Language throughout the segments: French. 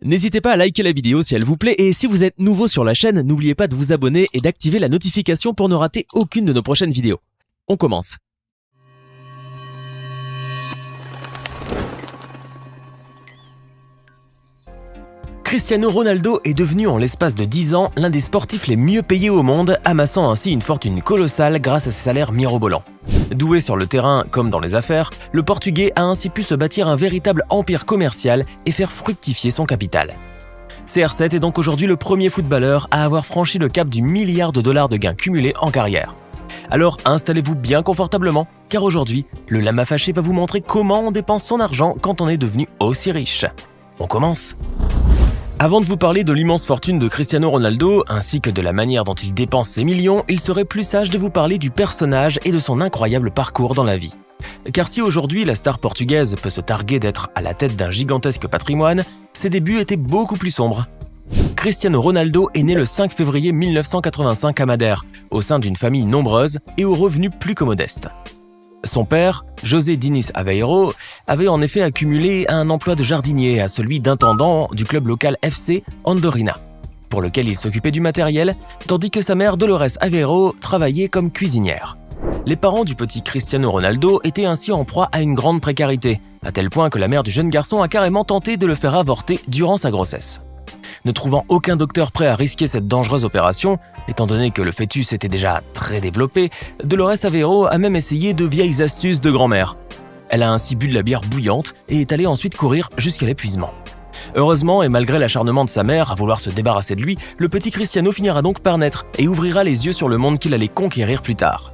N'hésitez pas à liker la vidéo si elle vous plaît et si vous êtes nouveau sur la chaîne, n'oubliez pas de vous abonner et d'activer la notification pour ne rater aucune de nos prochaines vidéos. On commence. Cristiano Ronaldo est devenu en l'espace de 10 ans l'un des sportifs les mieux payés au monde, amassant ainsi une fortune colossale grâce à ses salaires mirobolants. Doué sur le terrain comme dans les affaires, le Portugais a ainsi pu se bâtir un véritable empire commercial et faire fructifier son capital. CR7 est donc aujourd'hui le premier footballeur à avoir franchi le cap du milliard de dollars de gains cumulés en carrière. Alors installez-vous bien confortablement, car aujourd'hui, le lama fâché va vous montrer comment on dépense son argent quand on est devenu aussi riche. On commence. Avant de vous parler de l'immense fortune de Cristiano Ronaldo, ainsi que de la manière dont il dépense ses millions, il serait plus sage de vous parler du personnage et de son incroyable parcours dans la vie. Car si aujourd'hui la star portugaise peut se targuer d'être à la tête d'un gigantesque patrimoine, ses débuts étaient beaucoup plus sombres. Cristiano Ronaldo est né le 5 février 1985 à Madère, au sein d'une famille nombreuse et aux revenus plus que modestes. Son père, José Diniz Aveiro, avait en effet accumulé un emploi de jardinier à celui d'intendant du club local FC Andorina, pour lequel il s'occupait du matériel, tandis que sa mère Dolores Aveiro travaillait comme cuisinière. Les parents du petit Cristiano Ronaldo étaient ainsi en proie à une grande précarité, à tel point que la mère du jeune garçon a carrément tenté de le faire avorter durant sa grossesse. Ne trouvant aucun docteur prêt à risquer cette dangereuse opération, étant donné que le fœtus était déjà très développé, Dolores Aveiro a même essayé de vieilles astuces de grand-mère. Elle a ainsi bu de la bière bouillante et est allée ensuite courir jusqu'à l'épuisement. Heureusement, et malgré l'acharnement de sa mère à vouloir se débarrasser de lui, le petit Cristiano finira donc par naître et ouvrira les yeux sur le monde qu'il allait conquérir plus tard.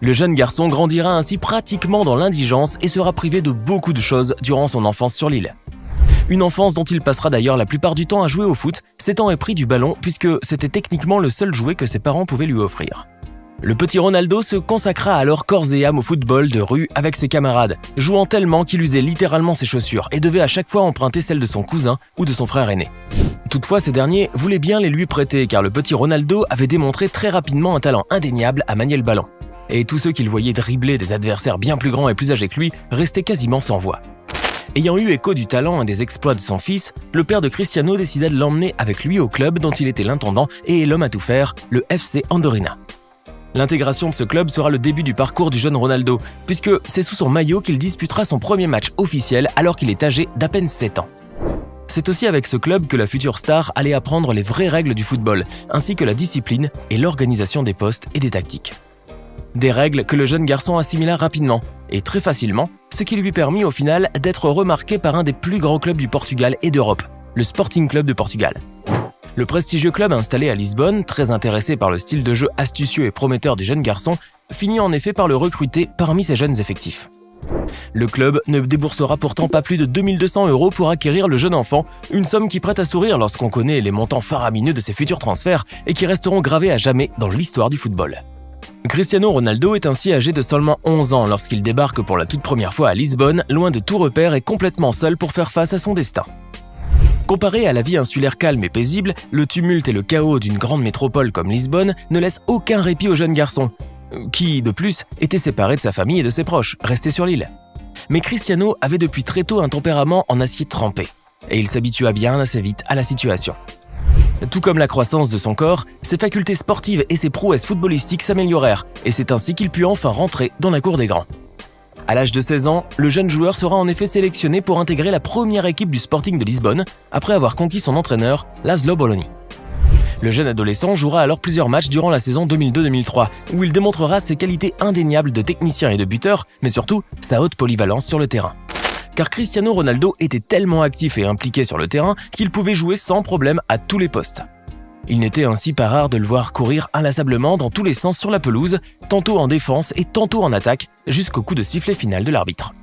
Le jeune garçon grandira ainsi pratiquement dans l'indigence et sera privé de beaucoup de choses durant son enfance sur l'île. Une enfance dont il passera d'ailleurs la plupart du temps à jouer au foot, s'étant épris du ballon puisque c'était techniquement le seul jouet que ses parents pouvaient lui offrir. Le petit Ronaldo se consacra alors corps et âme au football de rue avec ses camarades, jouant tellement qu'il usait littéralement ses chaussures et devait à chaque fois emprunter celles de son cousin ou de son frère aîné. Toutefois, ces derniers voulaient bien les lui prêter car le petit Ronaldo avait démontré très rapidement un talent indéniable à manier le ballon. Et tous ceux qui le voyaient dribbler des adversaires bien plus grands et plus âgés que lui restaient quasiment sans voix. Ayant eu écho du talent et des exploits de son fils, le père de Cristiano décida de l'emmener avec lui au club dont il était l'intendant et l'homme à tout faire, le FC Andorina. L'intégration de ce club sera le début du parcours du jeune Ronaldo, puisque c'est sous son maillot qu'il disputera son premier match officiel alors qu'il est âgé d'à peine 7 ans. C'est aussi avec ce club que la future star allait apprendre les vraies règles du football, ainsi que la discipline et l'organisation des postes et des tactiques. Des règles que le jeune garçon assimila rapidement, et très facilement, ce qui lui permit au final d'être remarqué par un des plus grands clubs du Portugal et d'Europe, le Sporting Club de Portugal. Le prestigieux club installé à Lisbonne, très intéressé par le style de jeu astucieux et prometteur du jeune garçon, finit en effet par le recruter parmi ses jeunes effectifs. Le club ne déboursera pourtant pas plus de 2200 € pour acquérir le jeune enfant, une somme qui prête à sourire lorsqu'on connaît les montants faramineux de ses futurs transferts et qui resteront gravés à jamais dans l'histoire du football. Cristiano Ronaldo est ainsi âgé de seulement 11 ans lorsqu'il débarque pour la toute première fois à Lisbonne, loin de tout repère et complètement seul pour faire face à son destin. Comparé à la vie insulaire calme et paisible, le tumulte et le chaos d'une grande métropole comme Lisbonne ne laissent aucun répit au jeune garçon, qui, de plus, était séparé de sa famille et de ses proches, resté sur l'île. Mais Cristiano avait depuis très tôt un tempérament en acier trempé, et il s'habitua bien assez vite à la situation. Tout comme la croissance de son corps, ses facultés sportives et ses prouesses footballistiques s'améliorèrent, et c'est ainsi qu'il put enfin rentrer dans la cour des grands. À l'âge de 16 ans, le jeune joueur sera en effet sélectionné pour intégrer la première équipe du Sporting de Lisbonne, après avoir conquis son entraîneur, Laszlo Bologna. Le jeune adolescent jouera alors plusieurs matchs durant la saison 2002-2003, où il démontrera ses qualités indéniables de technicien et de buteur, mais surtout sa haute polyvalence sur le terrain. Car Cristiano Ronaldo était tellement actif et impliqué sur le terrain qu'il pouvait jouer sans problème à tous les postes. Il n'était ainsi pas rare de le voir courir inlassablement dans tous les sens sur la pelouse, tantôt en défense et tantôt en attaque, jusqu'au coup de sifflet final de l'arbitre.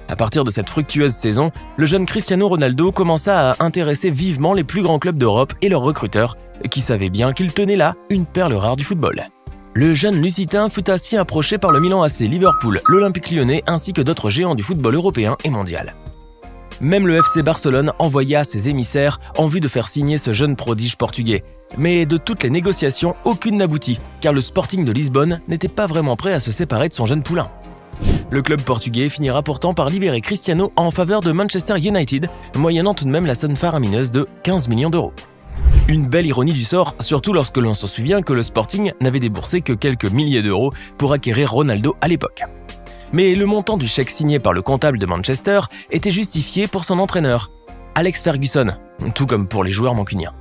À partir de cette fructueuse saison, le jeune Cristiano Ronaldo commença à intéresser vivement les plus grands clubs d'Europe et leurs recruteurs, qui savaient bien qu'il tenait là une perle rare du football. Le jeune Lusitain fut ainsi approché par le Milan AC, Liverpool, l'Olympique Lyonnais ainsi que d'autres géants du football européen et mondial. Même le FC Barcelone envoya ses émissaires en vue de faire signer ce jeune prodige portugais. Mais de toutes les négociations, aucune n'aboutit, car le Sporting de Lisbonne n'était pas vraiment prêt à se séparer de son jeune poulain. Le club portugais finira pourtant par libérer Cristiano en faveur de Manchester United, moyennant tout de même la somme faramineuse de 15 millions d'euros. Une belle ironie du sort, surtout lorsque l'on se souvient que le Sporting n'avait déboursé que quelques milliers d'euros pour acquérir Ronaldo à l'époque. Mais le montant du chèque signé par le comptable de Manchester était justifié pour son entraîneur, Alex Ferguson, tout comme pour les joueurs mancuniens.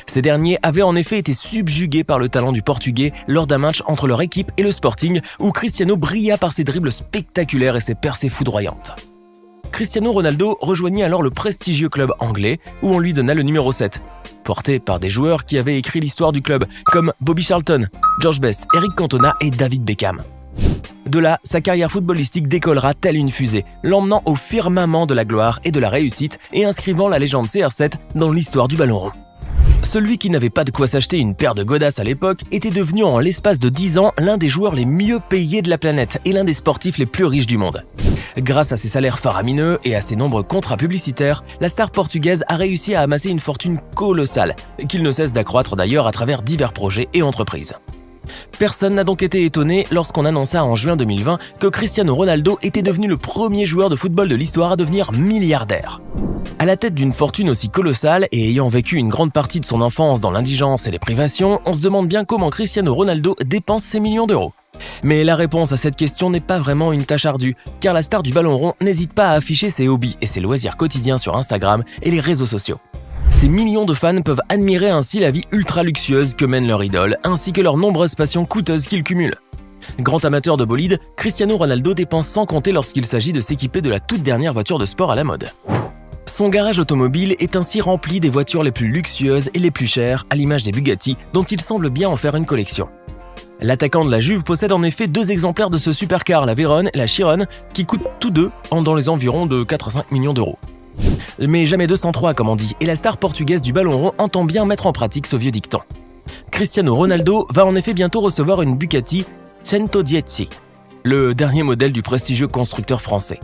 Ces derniers avaient en effet été subjugués par le talent du Portugais lors d'un match entre leur équipe et le Sporting où Cristiano brilla par ses dribbles spectaculaires et ses percées foudroyantes. Cristiano Ronaldo rejoignit alors le prestigieux club anglais où on lui donna le numéro 7, porté par des joueurs qui avaient écrit l'histoire du club comme Bobby Charlton, George Best, Eric Cantona et David Beckham. De là, sa carrière footballistique décollera telle une fusée, l'emmenant au firmament de la gloire et de la réussite et inscrivant la légende CR7 dans l'histoire du ballon rond. Celui qui n'avait pas de quoi s'acheter une paire de godasses à l'époque était devenu en l'espace de 10 ans l'un des joueurs les mieux payés de la planète et l'un des sportifs les plus riches du monde. Grâce à ses salaires faramineux et à ses nombreux contrats publicitaires, la star portugaise a réussi à amasser une fortune colossale, qu'il ne cesse d'accroître d'ailleurs à travers divers projets et entreprises. Personne n'a donc été étonné lorsqu'on annonça en juin 2020 que Cristiano Ronaldo était devenu le premier joueur de football de l'histoire à devenir milliardaire. À la tête d'une fortune aussi colossale et ayant vécu une grande partie de son enfance dans l'indigence et les privations, on se demande bien comment Cristiano Ronaldo dépense ses millions d'euros. Mais la réponse à cette question n'est pas vraiment une tâche ardue, car la star du ballon rond n'hésite pas à afficher ses hobbies et ses loisirs quotidiens sur Instagram et les réseaux sociaux. Ces millions de fans peuvent admirer ainsi la vie ultra luxueuse que mène leur idole, ainsi que leurs nombreuses passions coûteuses qu'il cumule. Grand amateur de bolide, Cristiano Ronaldo dépense sans compter lorsqu'il s'agit de s'équiper de la toute dernière voiture de sport à la mode. Son garage automobile est ainsi rempli des voitures les plus luxueuses et les plus chères, à l'image des Bugatti, dont il semble bien en faire une collection. L'attaquant de la Juve possède en effet 2 exemplaires de ce supercar, la Veyron et la Chiron, qui coûtent tous deux dans les environs de 4 à 5 millions d'euros. Mais jamais 203 comme on dit, et la star portugaise du ballon rond entend bien mettre en pratique ce vieux dicton. Cristiano Ronaldo va en effet bientôt recevoir une Bugatti 110, le dernier modèle du prestigieux constructeur français.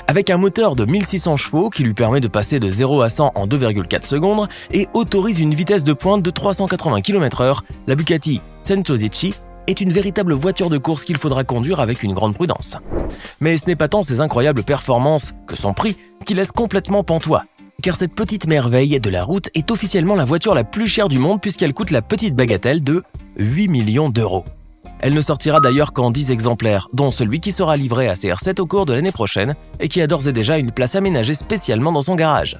Avec un moteur de 1600 chevaux qui lui permet de passer de 0 à 100 en 2,4 secondes et autorise une vitesse de pointe de 380 km/h, la Bugatti 110 est une véritable voiture de course qu'il faudra conduire avec une grande prudence. Mais ce n'est pas tant ses incroyables performances que son prix qui laisse complètement pantois, car cette petite merveille de la route est officiellement la voiture la plus chère du monde puisqu'elle coûte la petite bagatelle de 8 millions d'euros. Elle ne sortira d'ailleurs qu'en 10 exemplaires, dont celui qui sera livré à CR7 au cours de l'année prochaine et qui a d'ores et déjà une place aménagée spécialement dans son garage.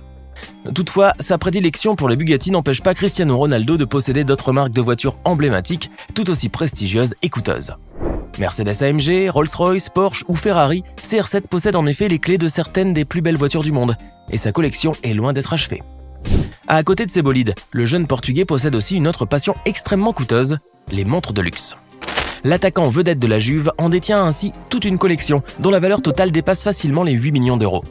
Toutefois, sa prédilection pour les Bugatti n'empêche pas Cristiano Ronaldo de posséder d'autres marques de voitures emblématiques, tout aussi prestigieuses et coûteuses. Mercedes-AMG, Rolls-Royce, Porsche ou Ferrari, CR7 possède en effet les clés de certaines des plus belles voitures du monde, et sa collection est loin d'être achevée. À côté de ces bolides, le jeune Portugais possède aussi une autre passion extrêmement coûteuse, les montres de luxe. L'attaquant vedette de la Juve en détient ainsi toute une collection, dont la valeur totale dépasse facilement les 8 millions d'euros.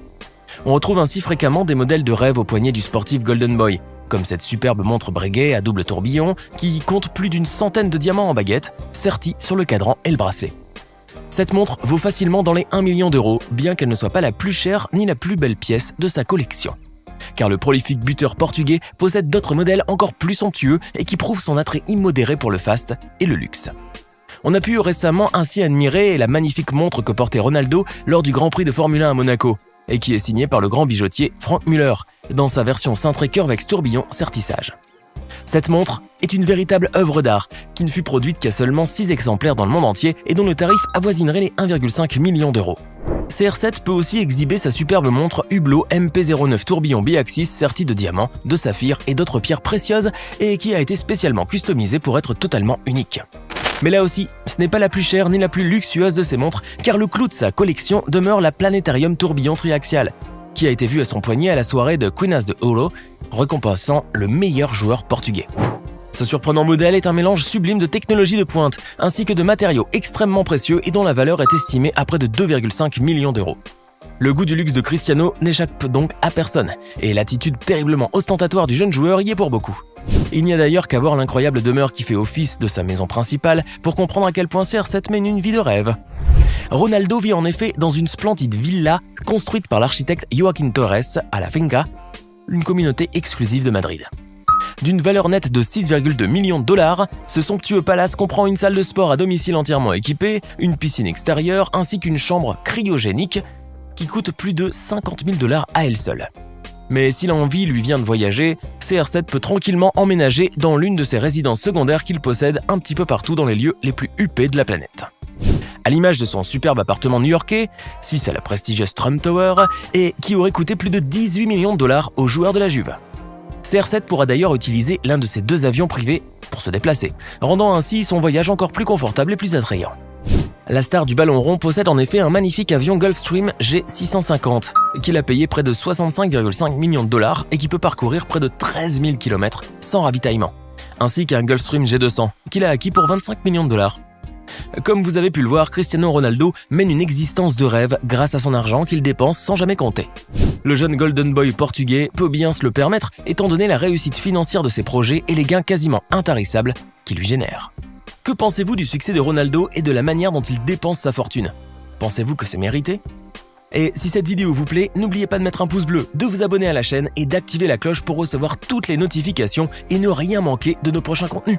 On retrouve ainsi fréquemment des modèles de rêve au poignet du sportif Golden Boy, comme cette superbe montre Breguet à double tourbillon qui compte plus d'une centaine de diamants en baguette, sertis sur le cadran et le bracelet. Cette montre vaut facilement dans les 1 million d'euros, bien qu'elle ne soit pas la plus chère ni la plus belle pièce de sa collection. Car le prolifique buteur portugais possède d'autres modèles encore plus somptueux et qui prouvent son attrait immodéré pour le faste et le luxe. On a pu récemment ainsi admirer la magnifique montre que portait Ronaldo lors du Grand Prix de Formule 1 à Monaco, et qui est signée par le grand bijoutier Frank Muller, dans sa version cintrée Curvex tourbillon sertissage. Cette montre est une véritable œuvre d'art, qui ne fut produite qu'à seulement 6 exemplaires dans le monde entier et dont le tarif avoisinerait les 1,5 million d'euros. CR7 peut aussi exhiber sa superbe montre Hublot MP09 tourbillon biaxis sertie de diamants, de saphirs et d'autres pierres précieuses et qui a été spécialement customisée pour être totalement unique. Mais là aussi, ce n'est pas la plus chère ni la plus luxueuse de ces montres, car le clou de sa collection demeure la Planétarium tourbillon triaxial, qui a été vue à son poignet à la soirée de Quinas de Ouro, récompensant le meilleur joueur portugais. Ce surprenant modèle est un mélange sublime de technologie de pointe, ainsi que de matériaux extrêmement précieux et dont la valeur est estimée à près de 2,5 millions d'euros. Le goût du luxe de Cristiano n'échappe donc à personne, et l'attitude terriblement ostentatoire du jeune joueur y est pour beaucoup. Il n'y a d'ailleurs qu'à voir l'incroyable demeure qui fait office de sa maison principale pour comprendre à quel point CR7 mène une vie de rêve. Ronaldo vit en effet dans une splendide villa construite par l'architecte Joaquín Torres à la Finca, une communauté exclusive de Madrid. D'une valeur nette de 6,2 millions de dollars, ce somptueux palace comprend une salle de sport à domicile entièrement équipée, une piscine extérieure ainsi qu'une chambre cryogénique qui coûte plus de 50 000 dollars à elle seule. Mais si l'envie lui vient de voyager, CR7 peut tranquillement emménager dans l'une de ses résidences secondaires qu'il possède un petit peu partout dans les lieux les plus huppés de la planète. À l'image de son superbe appartement new-yorkais, 6 à la prestigieuse Trump Tower, et qui aurait coûté plus de 18 millions de dollars aux joueurs de la Juve. CR7 pourra d'ailleurs utiliser l'un de ses 2 avions privés pour se déplacer, rendant ainsi son voyage encore plus confortable et plus attrayant. La star du ballon rond possède en effet un magnifique avion Gulfstream G650, qu'il a payé près de 65,5 millions de dollars et qui peut parcourir près de 13 000 km sans ravitaillement, ainsi qu'un Gulfstream G200, qu'il a acquis pour 25 millions de dollars. Comme vous avez pu le voir, Cristiano Ronaldo mène une existence de rêve grâce à son argent qu'il dépense sans jamais compter. Le jeune Golden Boy portugais peut bien se le permettre étant donné la réussite financière de ses projets et les gains quasiment intarissables qu'il lui génère. Que pensez-vous du succès de Ronaldo et de la manière dont il dépense sa fortune? Pensez-vous que c'est mérité? Et si cette vidéo vous plaît, n'oubliez pas de mettre un pouce bleu, de vous abonner à la chaîne et d'activer la cloche pour recevoir toutes les notifications et ne rien manquer de nos prochains contenus.